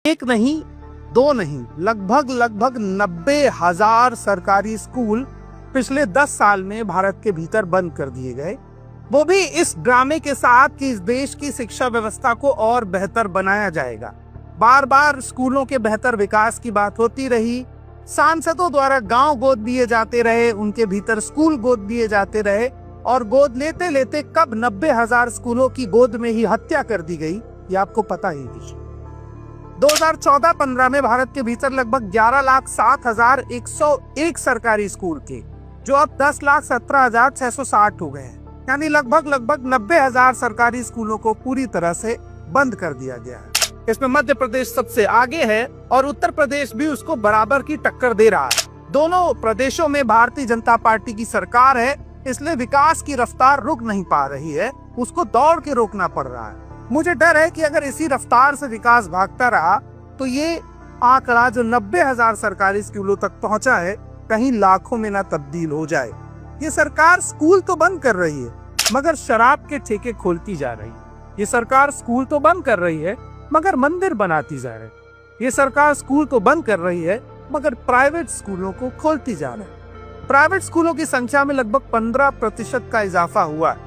एक नहीं, दो नहीं, लगभग 90,000 सरकारी स्कूल पिछले 10 साल में भारत के भीतर बंद कर दिए गए। वो भी इस ड्रामे के साथ कि इस देश की शिक्षा व्यवस्था को और बेहतर बनाया जाएगा। बार बार स्कूलों के बेहतर विकास की बात होती रही, सांसदों द्वारा गांव गोद दिए जाते रहे, उनके भीतर स्कूल गोद दिए जाते रहे और गोद लेते लेते कब 90,000 स्कूलों की गोद में ही हत्या कर दी गई, ये आपको पता ही है। 2014-15 में भारत के भीतर लगभग 11,07,101 सरकारी स्कूल थे, जो अब 10,17,660 हो गए हैं। यानी लगभग 90,000 सरकारी स्कूलों को पूरी तरह से बंद कर दिया गया है। इसमें मध्य प्रदेश सबसे आगे है और उत्तर प्रदेश भी उसको बराबर की टक्कर दे रहा है। दोनों प्रदेशों में भारतीय जनता पार्टी की सरकार है, इसलिए विकास की रफ्तार रुक नहीं पा रही है, उसको दौड़ के रोकना पड़ रहा है। मुझे डर है कि अगर इसी रफ्तार से विकास भागता रहा तो ये आंकड़ा जो 90,000 सरकारी स्कूलों तक पहुंचा है, कहीं लाखों में ना तब्दील हो जाए। ये सरकार स्कूल तो बंद कर रही है मगर शराब के ठेके खोलती जा रही है। ये सरकार स्कूल तो बंद कर रही है मगर मंदिर बनाती जा रही है। ये सरकार स्कूल तो बंद कर रही है मगर प्राइवेट स्कूलों को खोलती जा रही है। प्राइवेट स्कूलों की संख्या में लगभग 15% का इजाफा हुआ है।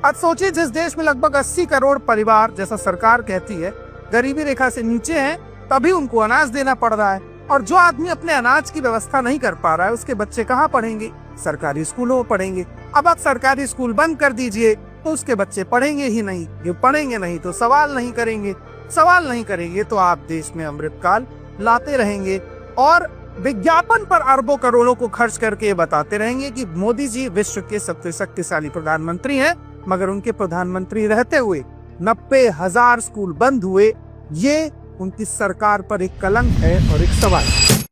अब सोचिए, जिस देश में लगभग 80 करोड़ परिवार, जैसा सरकार कहती है, गरीबी रेखा से नीचे हैं, तभी उनको अनाज देना पड़ रहा है। और जो आदमी अपने अनाज की व्यवस्था नहीं कर पा रहा है, उसके बच्चे कहाँ पढ़ेंगे? सरकारी स्कूलों में पढ़ेंगे। अब आप सरकारी स्कूल बंद कर दीजिए तो उसके बच्चे पढ़ेंगे ही नहीं। ये पढ़ेंगे नहीं तो सवाल नहीं करेंगे, सवाल नहीं करेंगे तो आप देश में अमृतकाल लाते रहेंगे और विज्ञापन पर अरबों करोड़ों को खर्च करके बताते रहेंगे कि मोदी जी विश्व के सबसे शक्तिशाली प्रधानमंत्री हैं, मगर उनके प्रधानमंत्री रहते हुए 90,000 स्कूल बंद हुए। ये उनकी सरकार पर एक कलंक है और एक सवाल है।